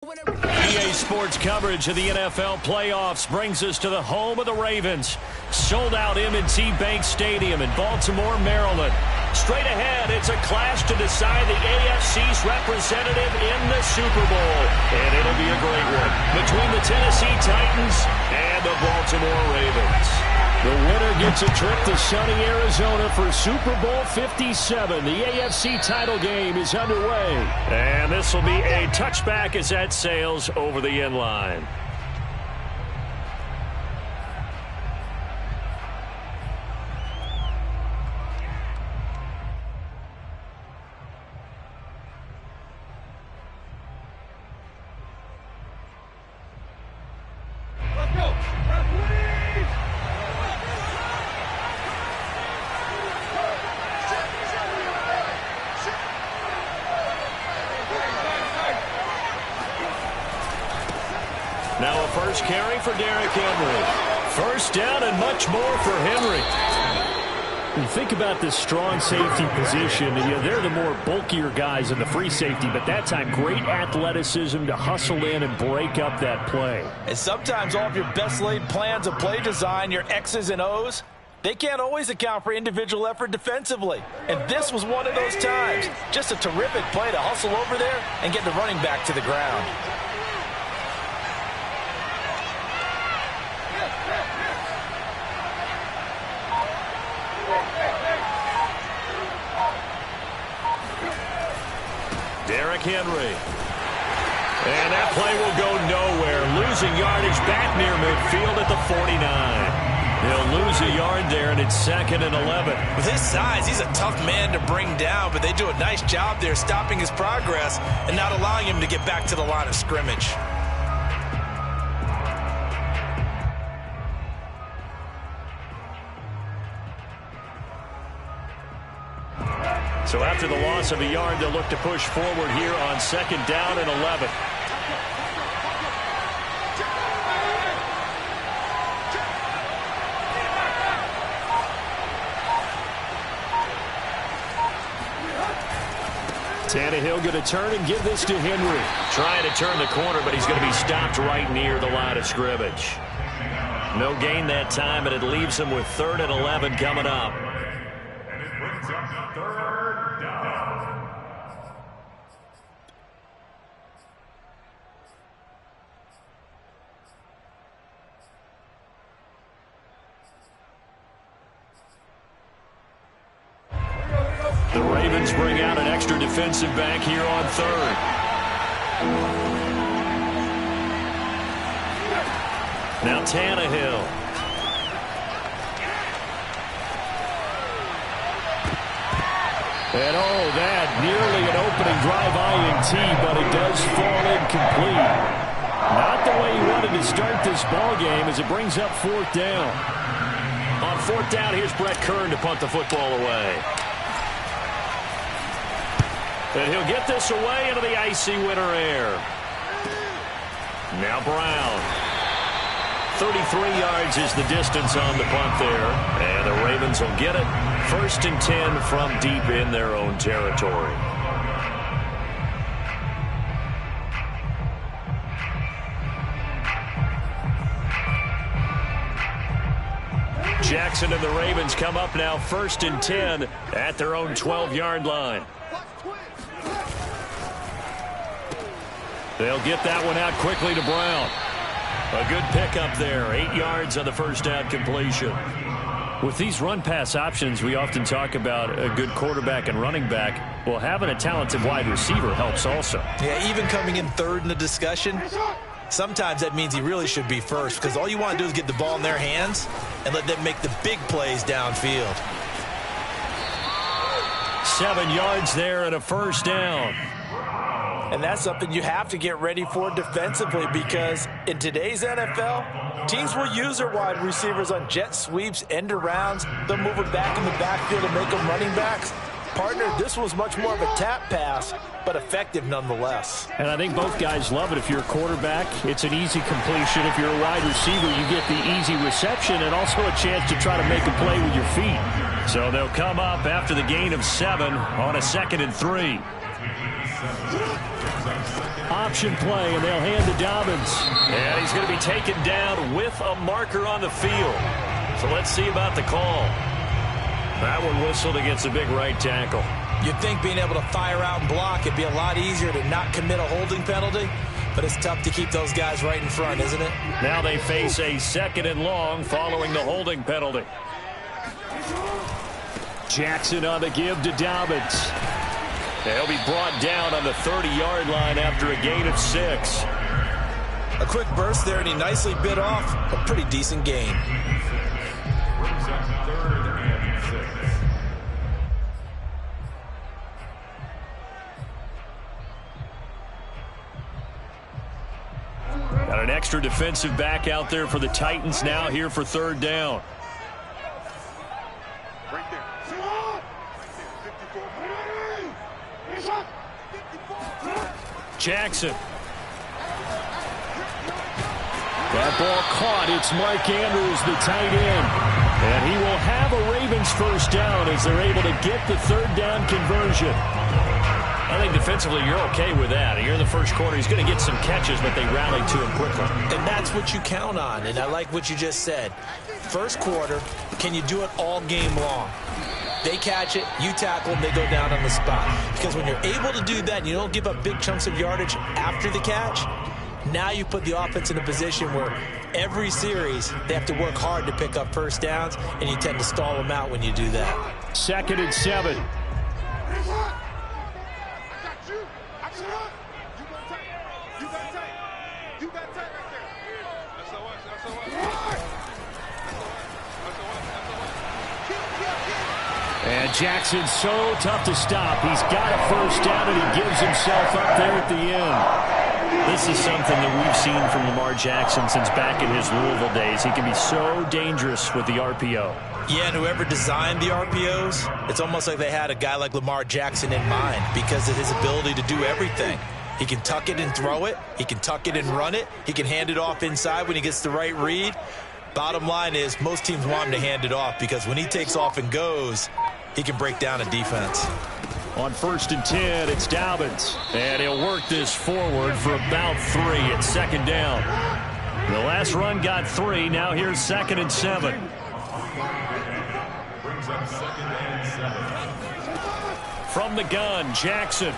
EA Sports coverage of the NFL playoffs brings us to the home of the Ravens. Sold-out M&T Bank Stadium in Baltimore, Maryland. Straight ahead, it's a clash to decide the AFC's representative in the Super Bowl. And it'll be a great one between the Tennessee Titans and the Baltimore Ravens. The winner gets a trip to sunny Arizona for Super Bowl 57. The AFC title game is underway. And this will be a touchback as that sails over the end line. Now a first carry for Derrick Henry. First down and much more for Henry. You think about this strong safety position. They're the more bulkier guys in the free safety, but that time great athleticism to hustle in and break up that play. And sometimes all of your best laid plans of play design, your X's and O's, they can't always account for individual effort defensively. And this was one of those times. Just a terrific play to hustle over there and get the running back to the ground. Derrick Henry. And that play will go nowhere. Losing yardage back near midfield at the 49. He'll lose a yard there, and it's 2nd and 11. With his size, he's a tough man to bring down, but they do a nice job there stopping his progress and not allowing him to get back to the line of scrimmage. So after the loss of a yard, they'll look to push forward here on 2nd down and 11. Tannehill going to turn and give this to Henry. Trying to turn the corner, but he's going to be stopped right near the line of scrimmage. No gain that time, and it leaves him with 3rd and 11 coming up. The Ravens bring out an extra defensive back here on 3rd. Now Tannehill. And that nearly an opening drive INT, but it does fall incomplete. Not the way he wanted to start this ball game as it brings up 4th down. On 4th down, here's Brett Kern to punt the football away. And he'll get this away into the icy winter air. Now Brown. 33 yards is the distance on the punt there. And the Ravens will get it. 1st and 10 from deep in their own territory. Jackson and the Ravens come up now 1st and 10 at their own 12-yard line. They'll get that one out quickly to Brown. A good pickup there. 8 yards on the first down completion. With these run-pass options, we often talk about a good quarterback and running back. Well, having a talented wide receiver helps also. Yeah, even coming in 3rd in the discussion, sometimes that means he really should be first because all you want to do is get the ball in their hands and let them make the big plays downfield. 7 yards there and a first down. And that's something you have to get ready for defensively because in today's NFL, teams will use their wide receivers on jet sweeps, end arounds. They'll move it back in the backfield and make them running backs. Partner, this was much more of a tap pass, but effective nonetheless. And I think both guys love it. If you're a quarterback, it's an easy completion. If you're a wide receiver, you get the easy reception and also a chance to try to make a play with your feet. So they'll come up after the gain of 7 on a 2nd and 3. option play, and they'll hand to Dobbins. And he's going to be taken down with a marker on the field. So let's see about the call. That one whistled against a big right tackle. You'd think being able to fire out and block, it'd be a lot easier to not commit a holding penalty, but it's tough to keep those guys right in front, isn't it? Now they face a 2nd and long following the holding penalty. Jackson on the give to Dobbins. They'll be brought down on the 30-yard line after a gain of 6. A quick burst there, and he nicely bit off a pretty decent gain. Got an extra defensive back out there for the Titans now here for 3rd down. Jackson. That ball caught. It's Mark Andrews, the tight end. And he will have a Ravens 1st down as they're able to get the 3rd down conversion. I think defensively you're okay with that. You're in the first quarter. He's going to get some catches, but they rallied to him quickly. And that's what you count on, and I like what you just said. First quarter, can you do it all game long? They catch it, you tackle them, they go down on the spot. Because when you're able to do that and you don't give up big chunks of yardage after the catch, now you put the offense in a position where every series they have to work hard to pick up 1st downs, and you tend to stall them out when you do that. 2nd and 7. And Jackson's so tough to stop. He's got a 1st down, and he gives himself up there at the end. This is something that we've seen from Lamar Jackson since back in his Louisville days. He can be so dangerous with the RPO. Yeah, and whoever designed the RPOs, it's almost like they had a guy like Lamar Jackson in mind because of his ability to do everything. He can tuck it and throw it. He can tuck it and run it. He can hand it off inside when he gets the right read. Bottom line is most teams want him to hand it off because when he takes off and goes, he can break down a defense. On 1st and 10, it's Dobbins. And he'll work this forward for about 3 at 2nd down. The last run got 3. Now here's 2nd and 7. From the gun, Jackson.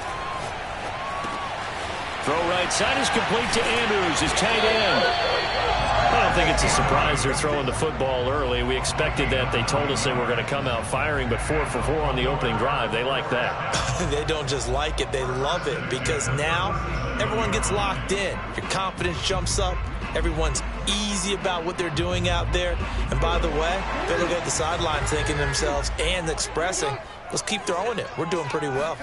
Throw right side is complete to Andrews, his tight end. I don't think it's a surprise they're throwing the football early. We expected that. They told us they were going to come out firing, but 4 for 4 on the opening drive. They like that. They don't just like it, they love it, because now everyone gets locked in. Your confidence jumps up. Everyone's easy about what they're doing out there. And by the way, they look at the sideline thinking to themselves and expressing, let's keep throwing it. We're doing pretty well.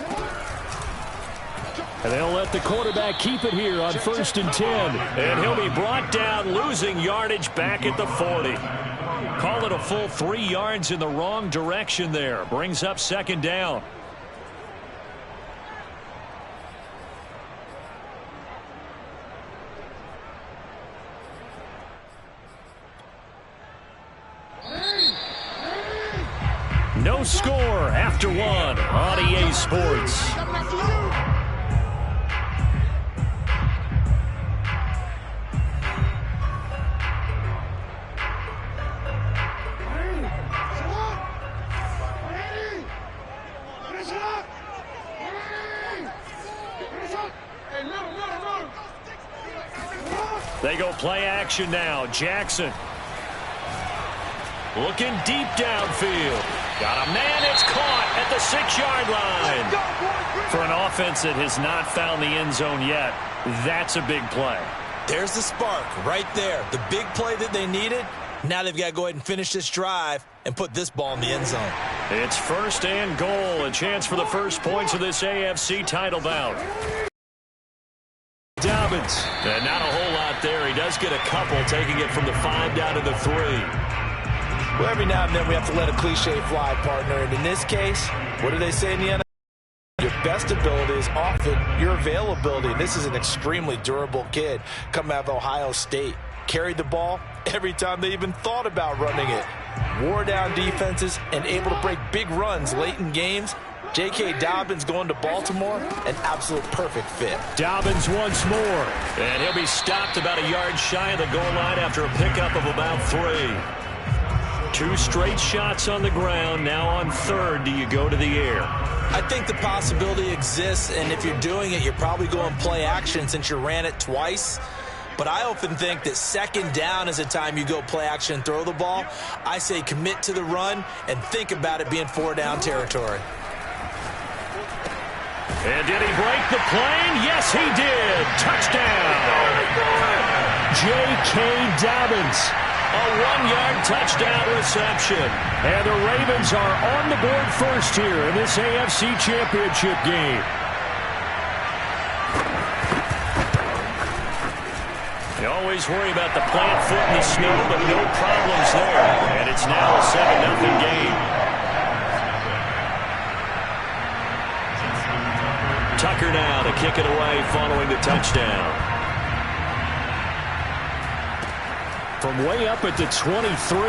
And they'll let the quarterback keep it here on 1st and 10. And he'll be brought down, losing yardage back at the 40. Call it a full 3 yards in the wrong direction there. Brings up 2nd down. No score after 1 on EA Sports. They go play action now. Jackson looking deep downfield. Got a man. It's caught at the 6-yard line. For an offense that has not found the end zone yet, that's a big play. There's the spark right there. The big play that they needed. Now they've got to go ahead and finish this drive and put this ball in the end zone. It's 1st and goal. A chance for the first points of this AFC title bout. Dobbins. And not a whole lot there. He does get a couple, taking it from the 5 down to the 3. Well, every now and then we have to let a cliche fly, partner. And in this case, what do they say in the NFL? Your best ability is often your availability. And this is an extremely durable kid coming out of Ohio State. Carried the ball every time they even thought about running it. Wore down defenses and able to break big runs late in games. J.K. Dobbins going to Baltimore, an absolute perfect fit. Dobbins once more. And he'll be stopped about a yard shy of the goal line after a pickup of about 3. 2 straight shots on the ground. Now on third, do you go to the air? I think the possibility exists, and if you're doing it, you're probably going play action since you ran it twice. But I often think that second down is the time you go play action and throw the ball. I say commit to the run and think about it being 4-down territory. And did he break the plane? Yes, he did. Touchdown. J.K. Dobbins. A 1-yard touchdown reception. And the Ravens are on the board first here in this AFC Championship game. You always worry about the plant foot in the snow, but no problems there. And it's now a 7-0 game. Tucker now to kick it away following the touchdown. From way up at the 23.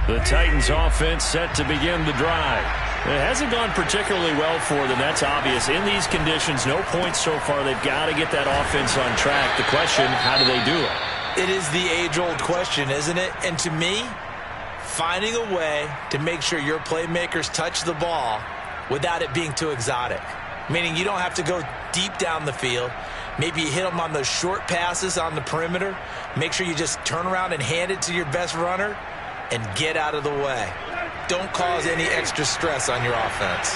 The Titans offense set to begin the drive. It hasn't gone particularly well for them. That's obvious. In these conditions, no points so far. They've got to get that offense on track. The question, how do they do it? It is the age-old question, isn't it? And to me, finding a way to make sure your playmakers touch the ball without it being too exotic. Meaning you don't have to go deep down the field. Maybe you hit them on those short passes on the perimeter. Make sure you just turn around and hand it to your best runner and get out of the way. Don't cause any extra stress on your offense.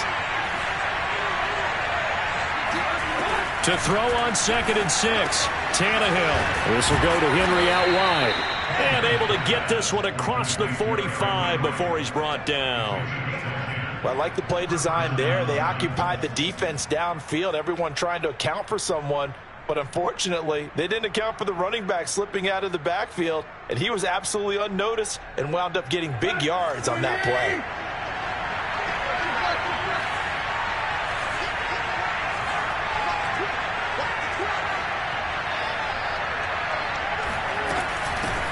To throw on 2nd and 6, Tannehill. This will go to Henry out wide. And able to get this one across the 45 before he's brought down. Well, I like the play design there. They occupied the defense downfield, everyone trying to account for someone. But unfortunately, they didn't account for the running back slipping out of the backfield, and he was absolutely unnoticed and wound up getting big yards on that play.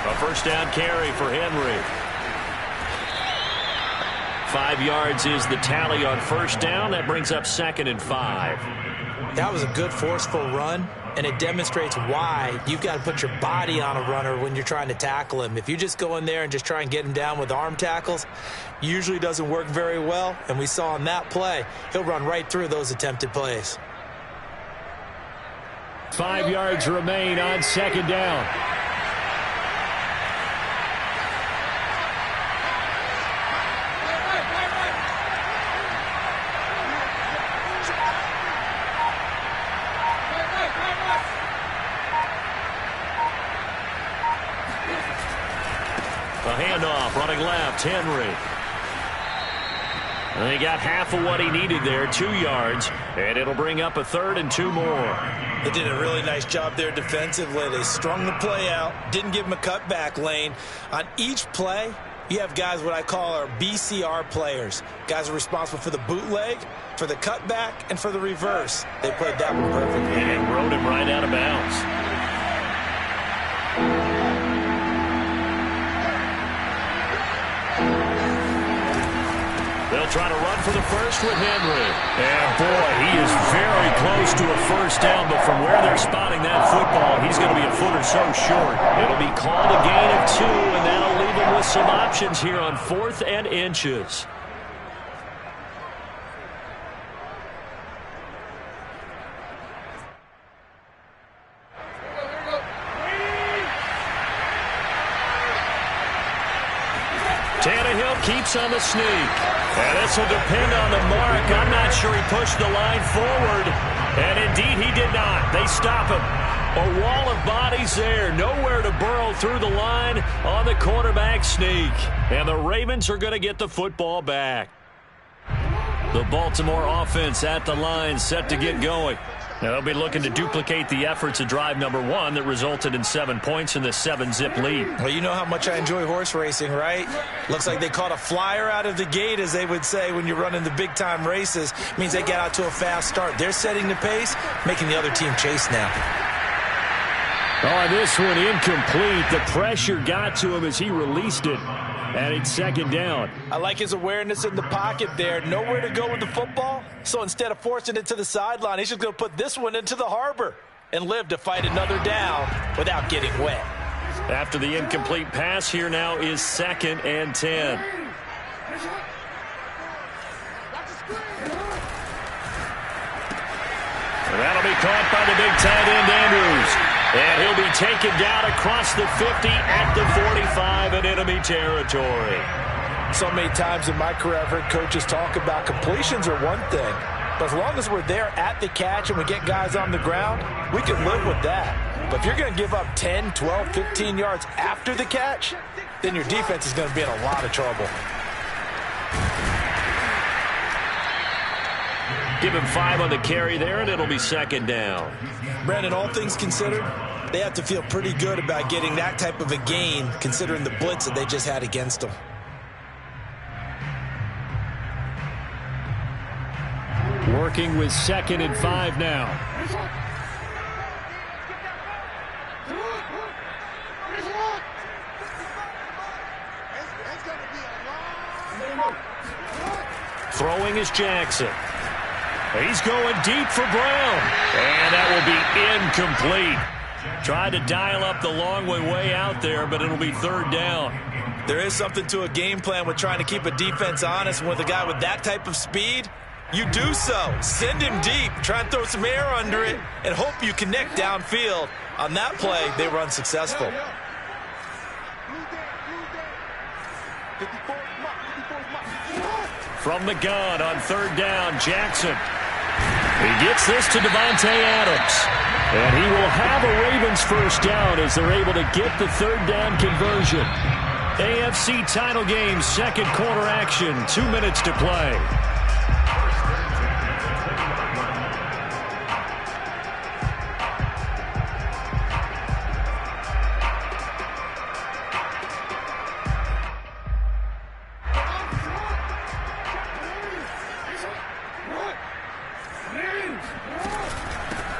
A first down carry for Henry. 5 yards is the tally on first down. That brings up 2nd and 5. That was a good forceful run, and it demonstrates why you've got to put your body on a runner when you're trying to tackle him. If you just go in there and just try and get him down with arm tackles, usually doesn't work very well, and we saw in that play, he'll run right through those attempted plays. 5 yards remain on 2nd down. A handoff, running left, Henry. And he got half of what he needed there, 2 yards, and it'll bring up a 3rd and 2 more. They did a really nice job there defensively. They strung the play out, didn't give him a cutback lane. On each play, you have guys what I call our BCR players. Guys are responsible for the bootleg, for the cutback, and for the reverse. They played that one perfectly. And rode him right out of bounds. They'll try to run for the first with Henry. And, boy, he is very close to a first down, but from where they're spotting that football, he's going to be a foot or so short. It'll be called a gain of 2, and that'll leave him with some options here on 4th and inches. Tannehill keeps on the sneak. And this will depend on the mark. I'm not sure he pushed the line forward. And indeed he did not. They stop him. A wall of bodies there. Nowhere to burrow through the line on the quarterback sneak. And the Ravens are going to get the football back. The Baltimore offense at the line, set to get going. Now they'll be looking to duplicate the efforts of drive number 1 that resulted in 7 points in the 7-zip lead. Well, you know how much I enjoy horse racing, right? Looks like they caught a flyer out of the gate, as they would say when you're running the big-time races. It means they get out to a fast start. They're setting the pace, making the other team chase now. Oh, this one incomplete. The pressure got to him as he released it. And it's second down. I like his awareness in the pocket there. Nowhere to go with the football. So instead of forcing it to the sideline, he's just going to put this one into the harbor and live to fight another down without getting wet. After the incomplete pass, here now is 2nd and 10. And that'll be caught by the big tight end, Andrews. And he'll be taken down across the 50 at the 45 in enemy territory. So many times in my career, I've heard coaches talk about completions are one thing. But as long as we're there at the catch and we get guys on the ground, we can live with that. But if you're going to give up 10, 12, 15 yards after the catch, then your defense is going to be in a lot of trouble. Give him 5 on the carry there, and it'll be 2nd down. Brandon, all things considered, they have to feel pretty good about getting that type of a gain, considering the blitz that they just had against them. Working with 2nd and 5 now. Throwing is Jackson. He's going deep for Brown. And that will be incomplete. Tried to dial up the long way out there, but it'll be 3rd down. There is something to a game plan with trying to keep a defense honest. And with a guy with that type of speed, you do so. Send him deep. Try and throw some air under it and hope you connect downfield. On that play, they were unsuccessful. From the gun on 3rd down, Jackson. He gets this to Devontae Adams. And he will have a Ravens first down as they're able to get the 3rd down conversion. AFC title game, 2nd quarter action, 2 minutes to play.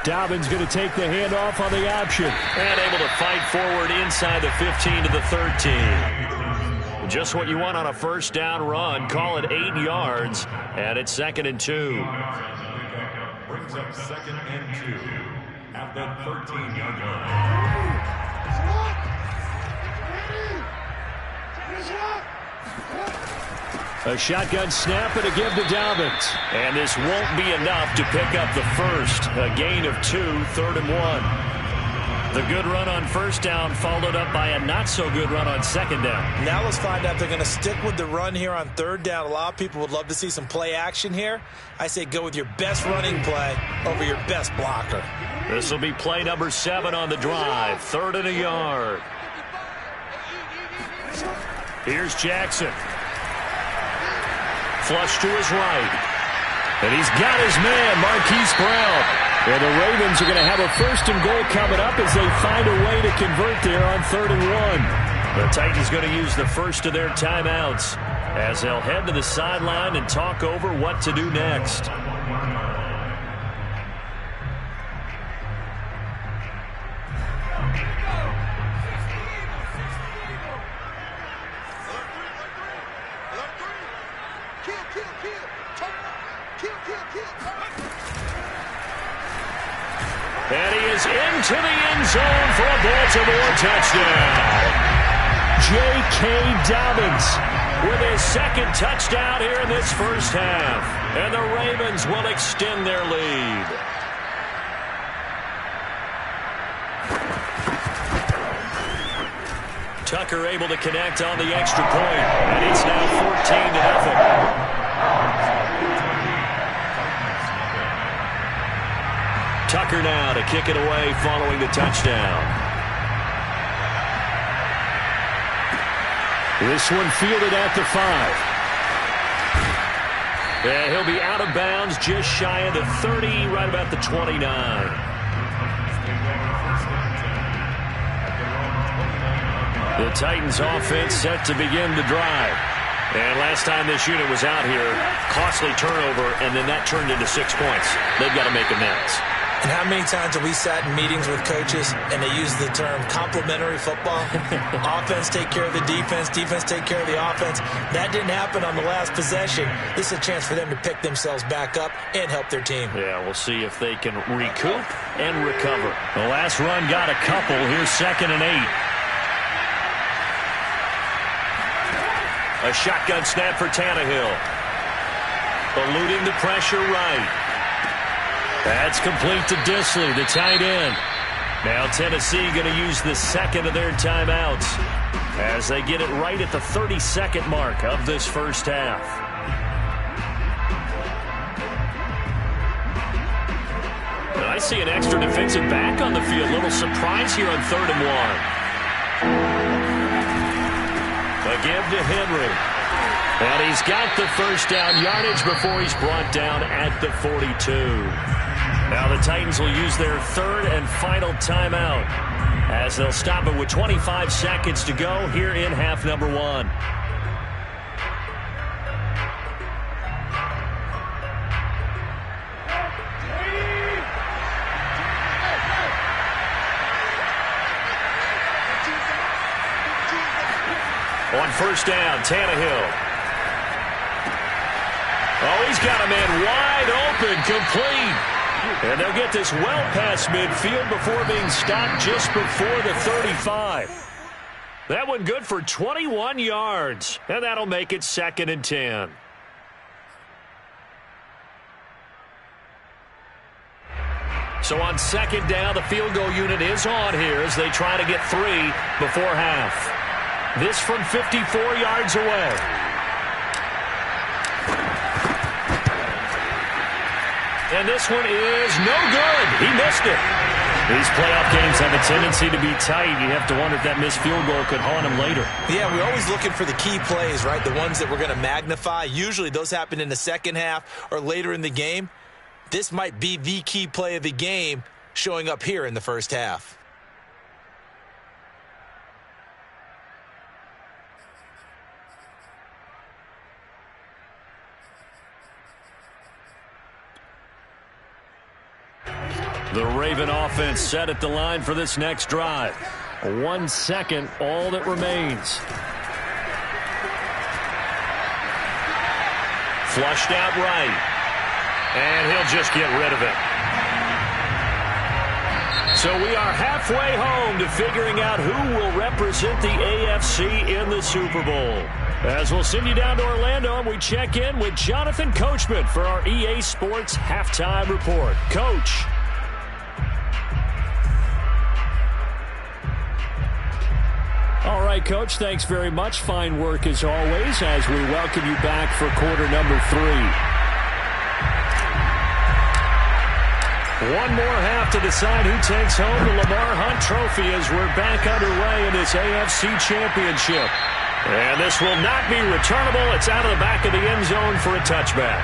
Dobbins going to take the handoff on the option. And able to fight forward inside the 15 to the 13. Just what you want on a first down run. Call it 8 yards. And it's 2nd and 2. Brings up 2nd and 2 at the 13-yard line. A shotgun snap and a give to Dobbins. And this won't be enough to pick up the first. A gain of 2, 3rd and 1. The good run on first down followed up by a not-so-good run on 2nd down. Now let's find out if they're going to stick with the run here on 3rd down. A lot of people would love to see some play action here. I say go with your best running play over your best blocker. This will be play number 7 on the drive. 3rd and a yard. Here's Jackson. Flush to his right. And he's got his man, Marquise Brown. And the Ravens are going to have a 1st and goal coming up as they find a way to convert there on 3rd and 1. The Titans going to use the first of their timeouts as they'll head to the sideline and talk over what to do next. And he is into the end zone for a Baltimore touchdown. J.K. Dobbins with his 2nd touchdown here in this first half. And the Ravens will extend their lead. Tucker able to connect on the extra point. And it's now 14-0. Tucker now to kick it away following the touchdown. This one fielded at the 5. And he'll be out of bounds just shy of the 30, right about the 29. The Titans offense set to begin the drive. And last time this unit was out here, costly turnover, and then that turned into 6 points. They've got to make amends. And how many times have we sat in meetings with coaches and they use the term complementary football? Offense take care of the defense, defense take care of the offense. That didn't happen on the last possession. This is a chance for them to pick themselves back up and help their team. Yeah, we'll see if they can recoup and recover. The last run got a couple. Here's 2nd and 8. A shotgun snap for Tannehill. Eluding the pressure right. That's complete to Disley, the tight end. Now Tennessee going to use the second of their timeouts as they get it right at the 32nd mark of this first half. And I see an extra defensive back on the field. Little surprise here on 3rd and 1. A give to Henry. And he's got the first down yardage before he's brought down at the 42. Now the Titans will use their 3rd and final timeout as they'll stop it with 25 seconds to go here in half number 1. On first down, Tannehill. Oh, he's got a man wide open, complete. And they'll get this well past midfield before being stopped just before the 35. That one good for 21 yards. And that'll make it 2nd and 10. So on 2nd down, the field goal unit is on here as they try to get 3 before half. This from 54 yards away. And this one is no good. He missed it. These playoff games have a tendency to be tight. You have to wonder if that missed field goal could haunt him later. Yeah, we're always looking for the key plays, right? The ones that we're going to magnify. Usually those happen in the second half or later in the game. This might be the key play of the game showing up here in the first half. The Raven offense set at the line for this next drive. 1 second, all that remains. Flushed out right. And he'll just get rid of it. So we are halfway home to figuring out who will represent the AFC in the Super Bowl. As we'll send you down to Orlando and we check in with Jonathan Coachman for our EA Sports Halftime Report. Coach. All right, Coach, thanks very much. Fine work as always as we welcome you back for quarter number 3. One more half to decide who takes home the Lamar Hunt Trophy as we're back underway in this AFC Championship. And this will not be returnable. It's out of the back of the end zone for a touchback.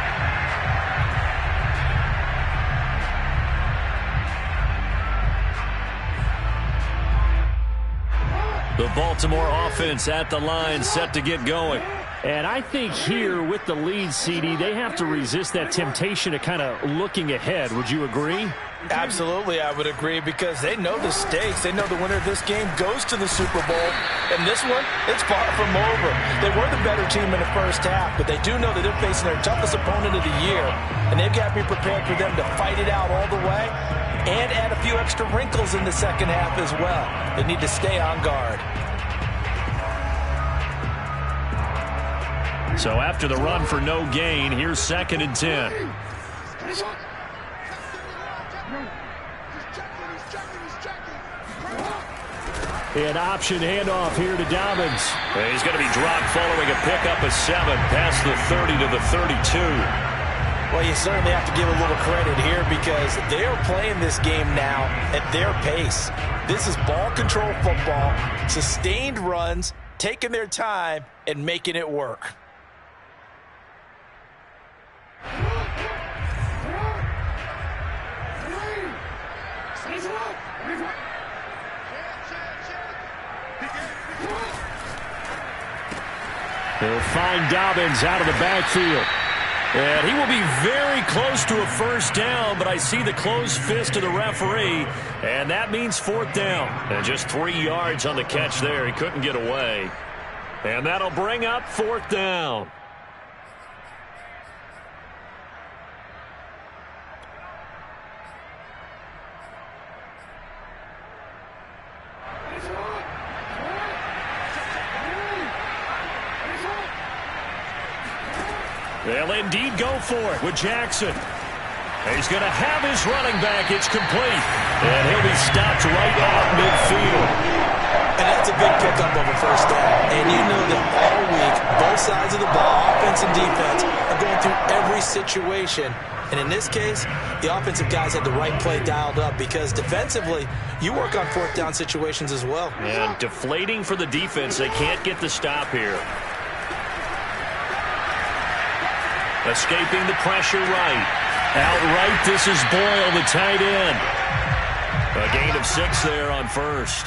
The Baltimore offense at the line set to get going. And I think here with the lead, CD, they have to resist that temptation of kind of looking ahead. Would you agree? Absolutely, I would agree because they know the stakes. They know the winner of this game goes to the Super Bowl. And this one, it's far from over. They were the better team in the first half, but they do know that they're facing their toughest opponent of the year. And they've got to be prepared for them to fight it out all the way and add a few extra wrinkles in the second half as well. They need to stay on guard. So after the run for no gain, here's 2nd and 10. An option handoff here to Dobbins. And he's going to be dropped following a pickup of 7 past the 30 to the 32. Well, you certainly have to give a little credit here because they are playing this game now at their pace. This is ball control football, sustained runs, taking their time, and making it work. He'll find Dobbins out of the backfield. And he will be very close to a first down, but I see the closed fist of the referee, and that means fourth down. And just 3 yards on the catch there. He couldn't get away. And that'll bring up fourth down. They'll indeed go for it with Jackson. He's going to have his running back. It's complete. And he'll be stopped right at midfield. And that's a big pickup of a first down. And you know that all week, both sides of the ball, offense and defense, are going through every situation. And in this case, the offensive guys had the right play dialed up because defensively, you work on fourth down situations as well. And deflating for the defense. They can't get the stop here. Escaping the pressure right. Outright, this is Boyle, the tight end. A gain of 6 there on first.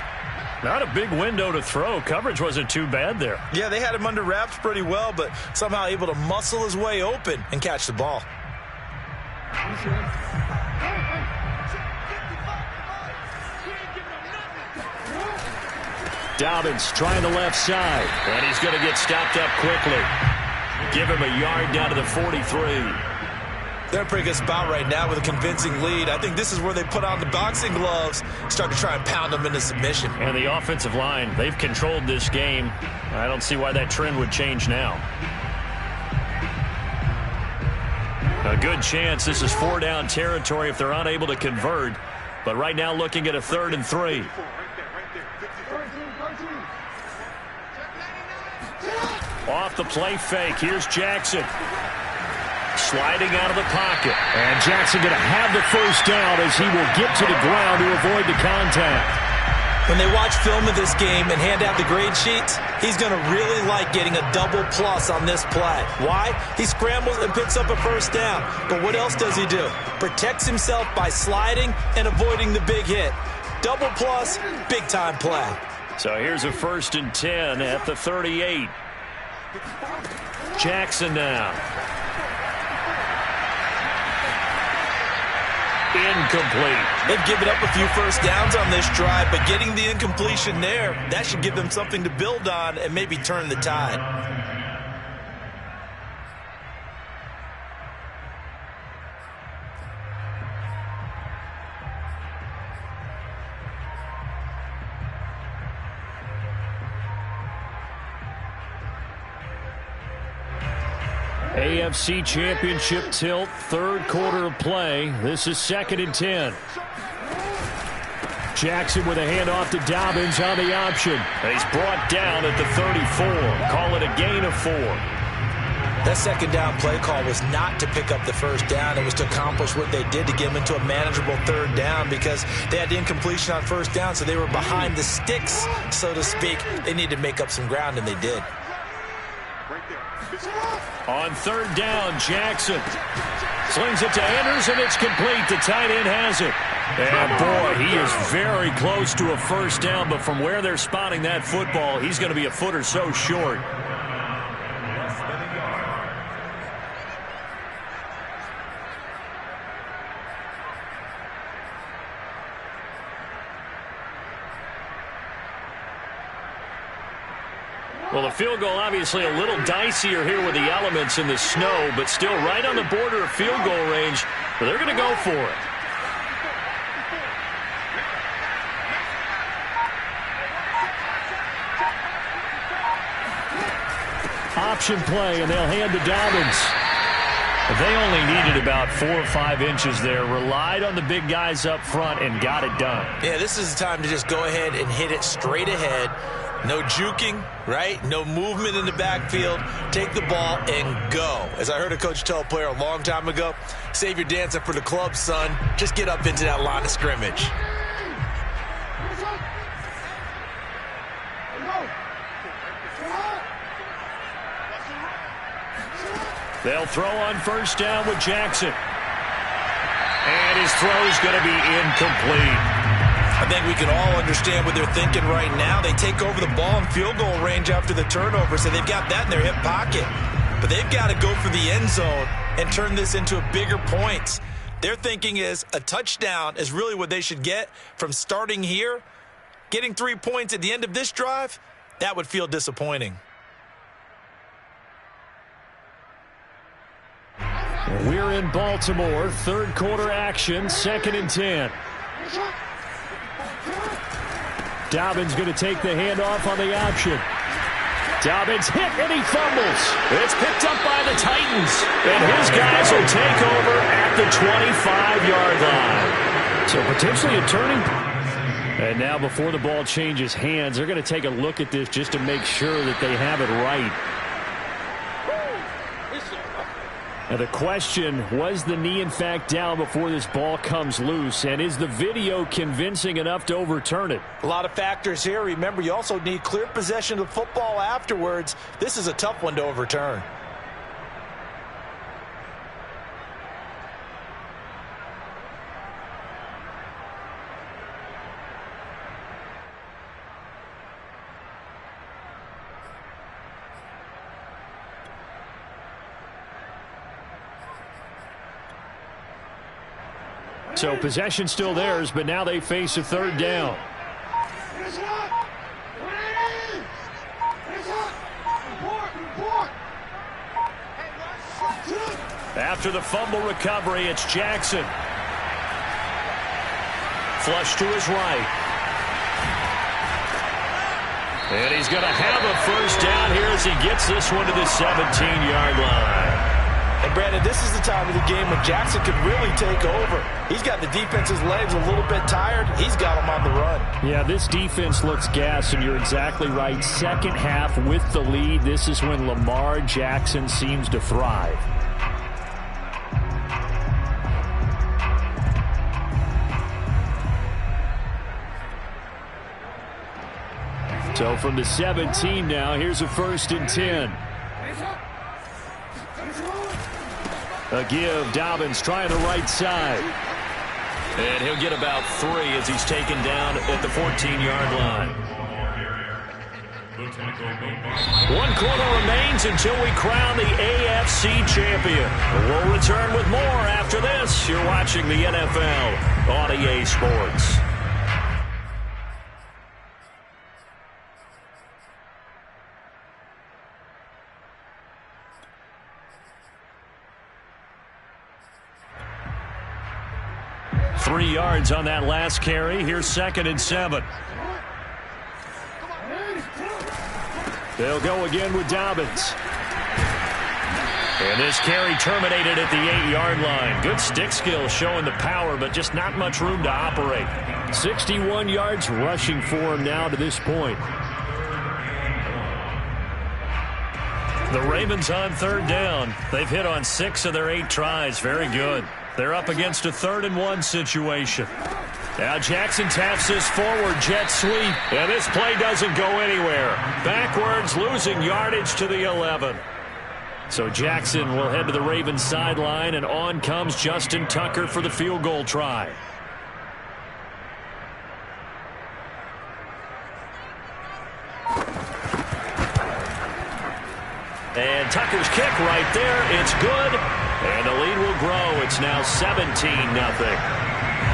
Not a big window to throw. Coverage wasn't too bad there. Yeah, they had him under wraps pretty well, but somehow able to muscle his way open and catch the ball. Dobbins trying the left side. And he's going to get stopped up quickly. Give him a yard down to the 43. They're in a pretty good spot right now with a convincing lead. I think this is where they put on the boxing gloves, start to try and pound them into submission. And the offensive line, they've controlled this game. I don't see why that trend would change now. A good chance this is 4-down territory if they're unable to convert. But right now looking at a 3rd and 3. Off the play fake. Here's Jackson. Sliding out of the pocket. And Jackson going to have the first down as he will get to the ground to avoid the contact. When they watch film of this game and hand out the grade sheets, he's going to really like getting a double plus on this play. Why? He scrambles and picks up a first down. But what else does he do? Protects himself by sliding and avoiding the big hit. Double plus, big time play. So here's a 1st and 10 at the 38. Jackson now. Incomplete. They've given up a few first downs on this drive, but getting the incompletion there, that should give them something to build on and maybe turn the tide. AFC Championship tilt, 3rd quarter of play. This is 2nd and 10. Jackson with a handoff to Dobbins on the option. And he's brought down at the 34. Call it a gain of 4. That 2nd down play call was not to pick up the first down. It was to accomplish what they did to get them into a manageable 3rd down because they had the incompletion on first down, so they were behind the sticks, so to speak. They needed to make up some ground, and they did. On 3rd down, Jackson slings it to Anders, and it's complete. The tight end has it. And, boy, he is very close to a first down, but from where they're spotting that football, he's going to be a foot or so short. Well, the field goal obviously a little dicier here with the elements in the snow, but still right on the border of field goal range. But they're going to go for it. Option play, and they'll hand to Dobbins. They only needed about 4 or 5 inches there, relied on the big guys up front, and got it done. Yeah, this is the time to just go ahead and hit it straight ahead. No juking, right? No movement in the backfield. Take the ball and go. As I heard a coach tell a player a long time ago, save your dancing for the club, son. Just get up into that line of scrimmage. They'll throw on first down with Jackson. And his throw is going to be incomplete. I think we can all understand what they're thinking right now. They take over the ball in field goal range after the turnover, so they've got that in their hip pocket. But they've got to go for the end zone and turn this into a bigger points. Their thinking is a touchdown is really what they should get from starting here. Getting 3 points at the end of this drive, that would feel disappointing. We're in Baltimore, third quarter action, 2nd and 10. Dobbins going to take the handoff on the option. Dobbins hit and he fumbles. It's picked up by the Titans. And his guys will take over at the 25-yard line. So potentially a turning point. And now before the ball changes hands, they're going to take a look at this just to make sure that they have it right. Now the question, was the knee in fact down before this ball comes loose? And is the video convincing enough to overturn it? A lot of factors here. Remember, you also need clear possession of the football afterwards. This is a tough one to overturn. So possession still theirs, but now they face a third down. After the fumble recovery, it's Jackson. Flush to his right. And he's going to have a first down here as he gets this one to the 17-yard line. And Brandon, this is the time of the game when Jackson could really take over. He's got the defense's legs a little bit tired. He's got them on the run. Yeah, this defense looks gassed, and you're exactly right. Second half with the lead, this is when Lamar Jackson seems to thrive. So from the 17 now, here's a 1st and 10. A give, Dobbins trying the right side. And he'll get about 3 as he's taken down at the 14-yard line. 1 quarter remains until we crown the AFC champion. We'll return with more after this. You're watching the NFL on EA Sports. Three yards on that last carry. Here's 2nd and 7. They'll go again with Dobbins. And this carry terminated at the 8-yard line. Good stick skill showing the power, but just not much room to operate. 61 yards rushing for him now to this point. The Ravens on 3rd down. They've hit on 6 of their 8 tries. Very good. They're up against a 3rd and 1 situation. Now Jackson taps this forward jet sweep. And this play doesn't go anywhere. Backwards, losing yardage to the 11. So Jackson will head to the Ravens sideline, and on comes Justin Tucker for the field goal try. And Tucker's kick right there. It's good. And the lead will grow. It's now 17-0.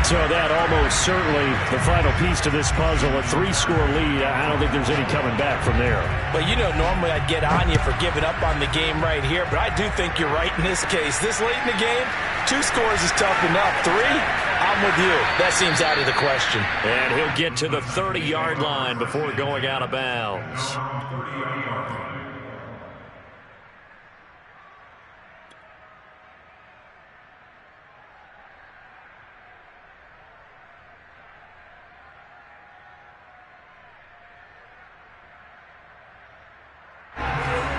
So that almost certainly the final piece to this puzzle, a 3-score lead. I don't think there's any coming back from there. Well, you know, normally I'd get on you for giving up on the game right here, but I do think you're right in this case. This late in the game, 2 scores is tough enough. 3, I'm with you. That seems out of the question. And he'll get to the 30-yard line before going out of bounds.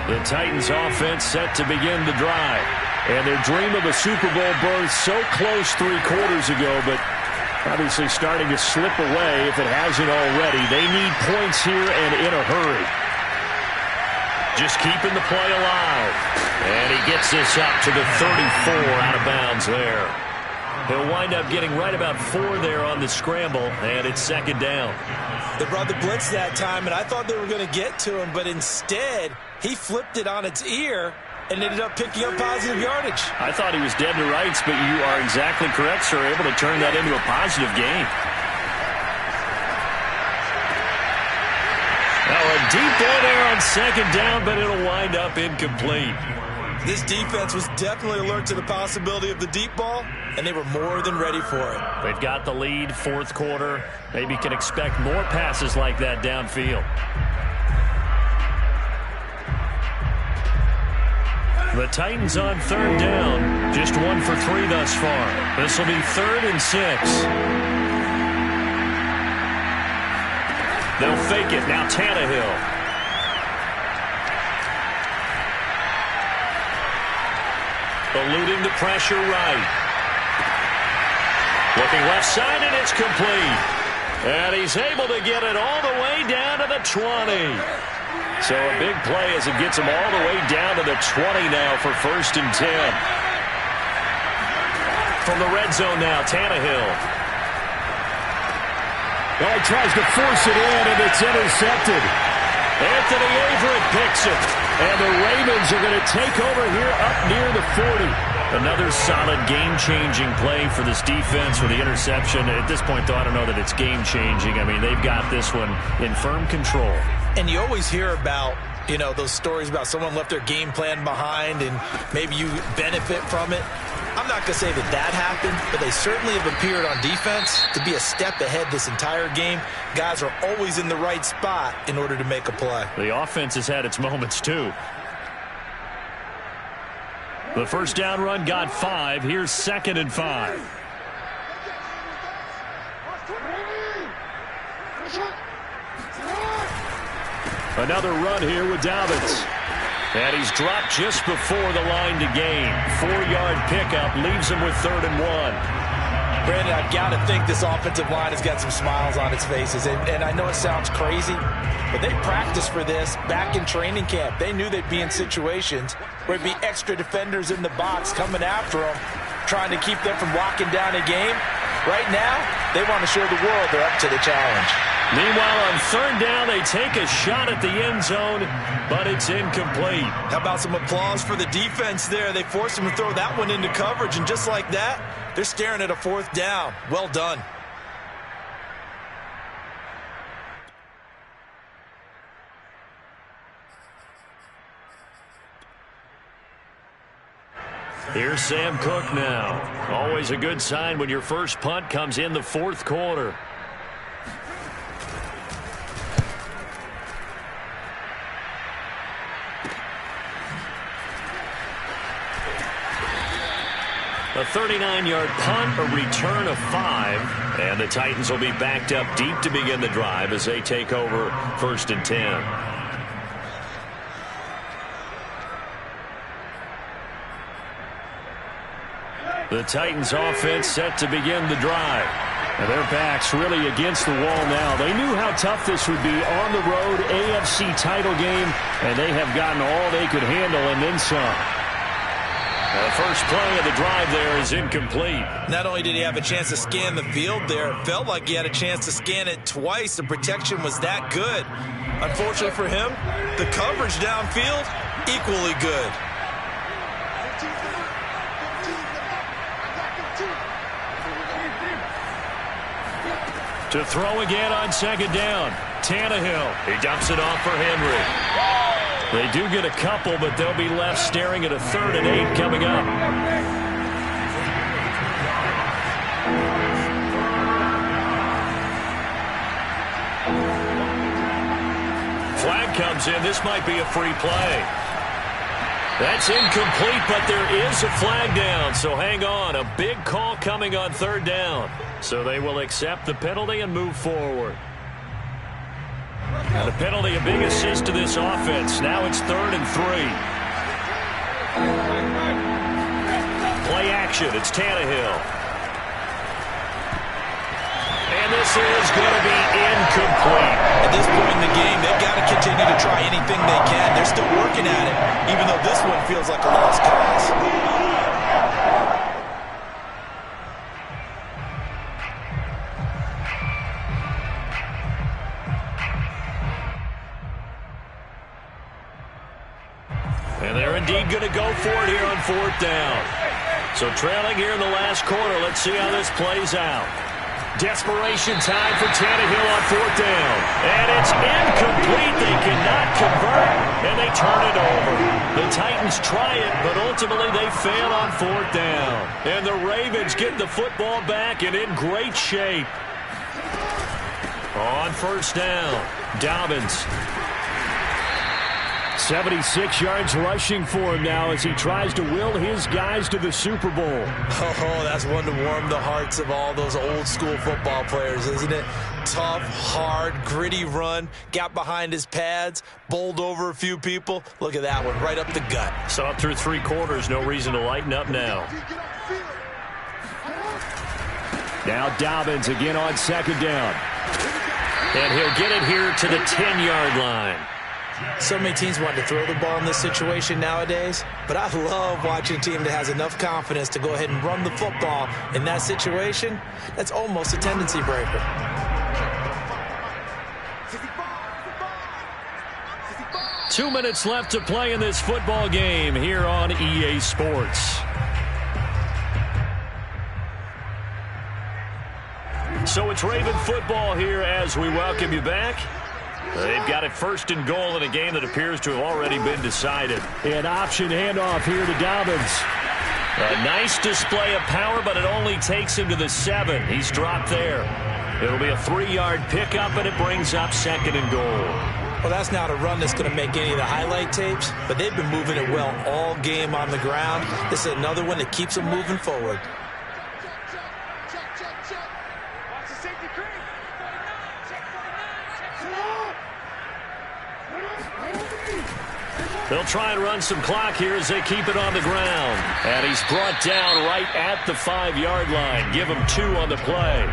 The Titans offense set to begin the drive. And their dream of a Super Bowl berth so close 3 quarters ago, but obviously starting to slip away if it hasn't already. They need points here and in a hurry. Just keeping the play alive. And he gets this up to the 34 out of bounds there. He'll wind up getting right about 4 there on the scramble, and it's second down. They brought the blitz that time, and I thought they were going to get to him, but instead he flipped it on its ear and ended up picking up positive yardage. I thought he was dead to rights, but you are exactly correct, sir. Able to turn that into a positive gain. Now a deep ball there on second down, but it'll wind up incomplete. This defense was definitely alert to the possibility of the deep ball, and they were more than ready for it. They've got the lead, fourth quarter. Maybe can expect more passes like that downfield. The Titans on third down. Just 1 for 3 thus far. This will be 3rd and 6. They'll fake it. Now Tannehill. Eluding the pressure right. Looking left side, and it's complete. And he's able to get it all the way down to the 20. So a big play as it gets him all the way down to the 20 now for 1st and 10. From the red zone now, Tannehill. Well, he tries to force it in, and it's intercepted. Anthony Averett picks it. And the Ravens are going to take over here up near the 40. Another solid game-changing play for this defense with the interception. At this point, though, I don't know that it's game-changing. I mean, they've got this one in firm control. And you always hear about, you know, those stories about someone left their game plan behind and maybe you benefit from it. I'm not going to say that that happened, but they certainly have appeared on defense to be a step ahead this entire game. Guys are always in the right spot in order to make a play. The offense has had its moments, too. The first down run got 5. Here's 2nd and 5. Another run here with Dobbins. And he's dropped just before the line to gain. 4-yard pickup leaves him with 3rd and 1. Brandon, I've got to think this offensive line has got some smiles on its faces. And I know it sounds crazy, but they practiced for this back in training camp. They knew they'd be in situations where it'd be extra defenders in the box coming after them, trying to keep them from locking down a game. Right now, they want to show the world they're up to the challenge. Meanwhile, on 3rd down, they take a shot at the end zone, but it's incomplete. How about some applause for the defense there? They forced him to throw that one into coverage, and just like that, they're staring at a 4th down. Well done. Here's Sam Cook now. Always a good sign when your first punt comes in the 4th quarter. A 39-yard punt, a return of 5, and the Titans will be backed up deep to begin the drive as they take over 1st and 10. The Titans offense set to begin the drive. And their backs really against the wall now. They knew how tough this would be on the road, AFC title game, and they have gotten all they could handle and then some. The first play of the drive there is incomplete. Not only did he have a chance to scan the field there, it felt like he had a chance to scan it twice. The protection was that good. Unfortunately for him, the coverage downfield, equally good. To throw again on 2nd down. Tannehill. He dumps it off for Henry. They do get a couple, but they'll be left staring at a 3rd and 8 coming up. Flag comes in. This might be a free play. That's incomplete, but there is a flag down, so hang on. A big call coming on 3rd down. So they will accept the penalty and move forward. And the penalty, a big assist to this offense. Now it's 3rd and 3. Play action. It's Tannehill. And this is going to be incomplete. At this point in the game, they've got to continue to try anything they can. They're still working at it, even though this one feels like a lost cause. indeed going to go for it here on 4th down. So trailing here in the last quarter. Let's see how this plays out. Desperation time for Tannehill on 4th down. And it's incomplete. They cannot convert, and they turn it over. The Titans try it, but ultimately they fail on 4th down. And the Ravens get the football back and in great shape. On 1st down, Dobbins. 76 yards rushing for him now as he tries to will his guys to the Super Bowl. Oh, that's one to warm the hearts of all those old school football players, isn't it? Tough, hard, gritty run, got behind his pads, bowled over a few people. Look at that one, right up the gut. Saw it through 3 quarters, no reason to lighten up now. Now Dobbins again on 2nd down. And he'll get it here to the 10-yard line. So many teams want to throw the ball in this situation nowadays, but I love watching a team that has enough confidence to go ahead and run the football in that situation. That's almost a tendency breaker. Two minutes left to play in this football game here on EA Sports. So it's Raven football here as we welcome you back. They've got it 1st and goal in a game that appears to have already been decided. An option handoff here to Dobbins. A nice display of power, but it only takes him to the 7. He's dropped there. It'll be a 3-yard pickup, and it brings up 2nd and goal. Well, that's not a run that's going to make any of the highlight tapes, but they've been moving it well all game on the ground. This is another one that keeps them moving forward. They'll try and run some clock here as they keep it on the ground. And he's brought down right at the 5-yard line. Give him 2 on the play.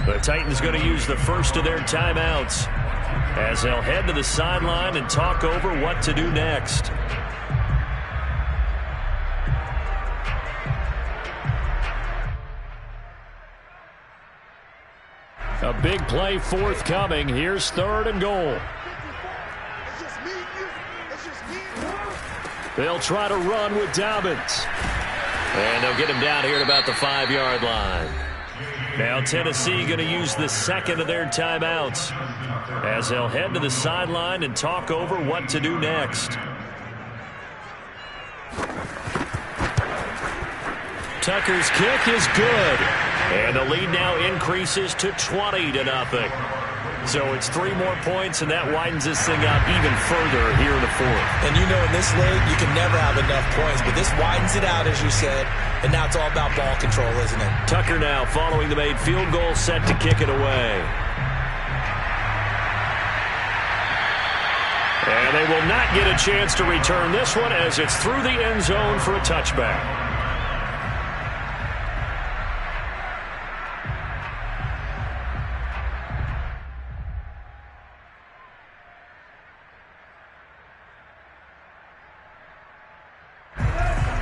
The Titans going to use the first of their timeouts as they'll head to the sideline and talk over what to do next. A big play forthcoming. Here's 3rd and goal. They'll try to run with Dobbins. And they'll get him down here at about the 5-yard line. Now Tennessee going to use the 2nd of their timeouts as they'll head to the sideline and talk over what to do next. Tucker's kick is good. And the lead now increases to 20-0. So it's 3 more points, and that widens this thing out even further here in the 4th. And you know in this league, you can never have enough points, but this widens it out, as you said, and now it's all about ball control, isn't it? Tucker now following the made field goal, set to kick it away. And they will not get a chance to return this one as it's through the end zone for a touchback.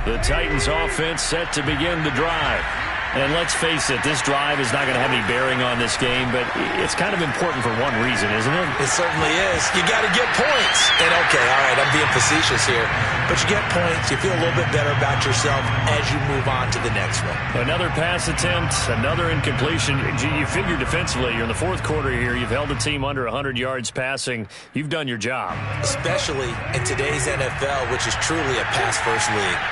The Titans offense set to begin the drive. And let's face it, this drive is not going to have any bearing on this game, but it's kind of important for one reason, isn't it? It certainly is. You got to get points. And okay, all right, I'm being facetious here, but you get points, you feel a little bit better about yourself as you move on to the next one. Another pass attempt, another incompletion. You figure defensively, you're in the 4th quarter here, you've held the team under 100 yards passing. You've done your job. Especially in today's NFL, which is truly a pass-first league.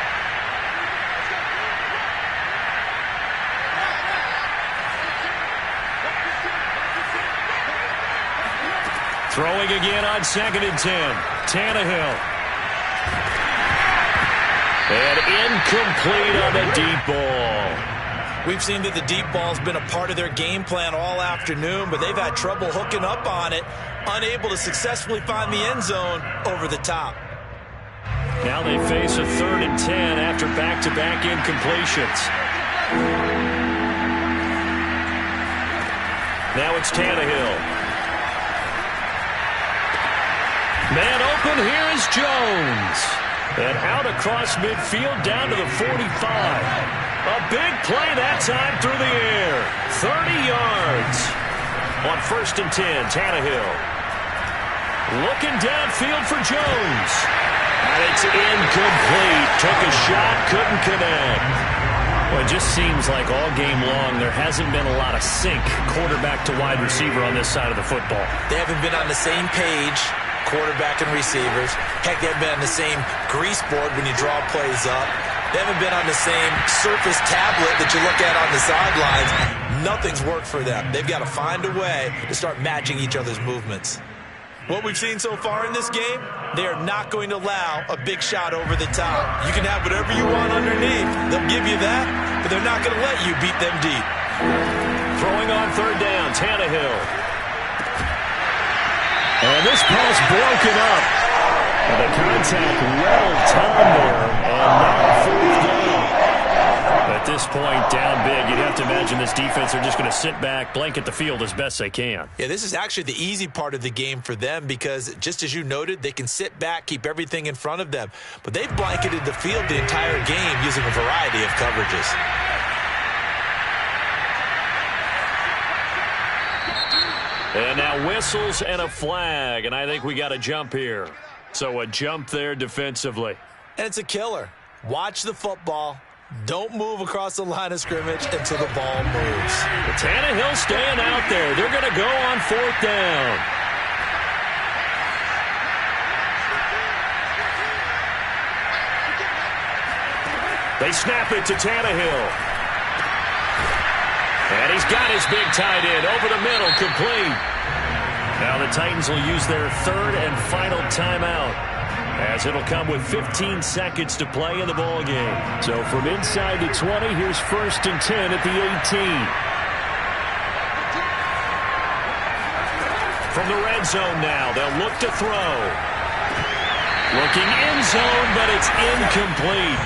Throwing again on 2nd and 10. Tannehill. And incomplete on the deep ball. We've seen that the deep ball's been a part of their game plan all afternoon, but they've had trouble hooking up on it, unable to successfully find the end zone over the top. Now they face a 3rd and 10 after back-to-back incompletions. Now it's Tannehill. Man open, here is Jones. And out across midfield down to the 45. A big play that time through the air. 30 yards. On 1st and 10, Tannehill. Looking downfield for Jones. And it's incomplete. Took a shot, couldn't connect. Well, it just seems like all game long there hasn't been a lot of sync quarterback to wide receiver on this side of the football. They haven't been on the same page, quarterback and receivers. Heck, they haven't been on the same grease board when you draw plays up. They haven't been on the same Surface tablet that you look at on the sidelines. Nothing's worked for them. They've got to find a way to start matching each other's movements. What we've seen so far in this game, they are not going to allow a big shot over the top. You can have whatever you want underneath. They'll give you that, but they're not going to let you beat them deep. Throwing on third down, Tannehill. And this pass broken up. And the contact well timed there, and now fourth down. At this point, down big, you'd have to imagine this defense are just going to sit back, blanket the field as best they can. Yeah, this is actually the easy part of the game for them because, just as you noted, they can sit back, keep everything in front of them. But they've blanketed the field the entire game using a variety of coverages. And now whistles and a flag, and I think we got a jump here. So a jump there defensively. And it's a killer. Watch the football. Don't move across the line of scrimmage until the ball moves. But Tannehill staying out there. They're going to go on fourth down. They snap it to Tannehill. And he's got his big tight end over the middle, complete. Now the Titans will use their third and final timeout, as it'll come with 15 seconds to play in the ball game. So from inside the 20, here's 1st and 10 at the 18. From the red zone now, they'll look to throw. Looking end zone, but it's incomplete.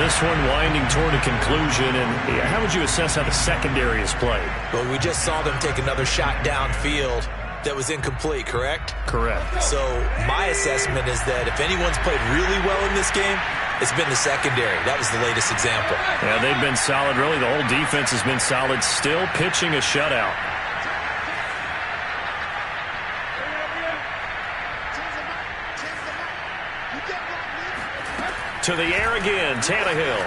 This one winding toward a conclusion, and how would you assess how the secondary is played? Well, we just saw them take another shot downfield that was incomplete, correct? Correct. So my assessment is that if anyone's played really well in this game, it's been the secondary. That was the latest example. Yeah, they've been solid. Really, the whole defense has been solid, still pitching a shutout. To the air again, Tannehill.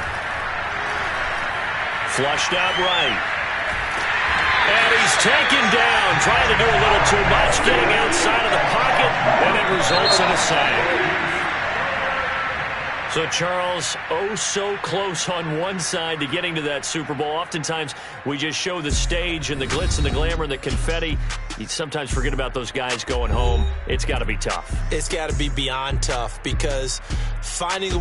Flushed out right. And he's taken down, trying to do a little too much, getting outside of the pocket, and it results in a sack. So, Charles, oh so close on one side to getting to that Super Bowl. Oftentimes, we just show the stage and the glitz and the glamour and the confetti. You sometimes forget about those guys going home. It's got to be tough. It's got to be beyond tough because finding a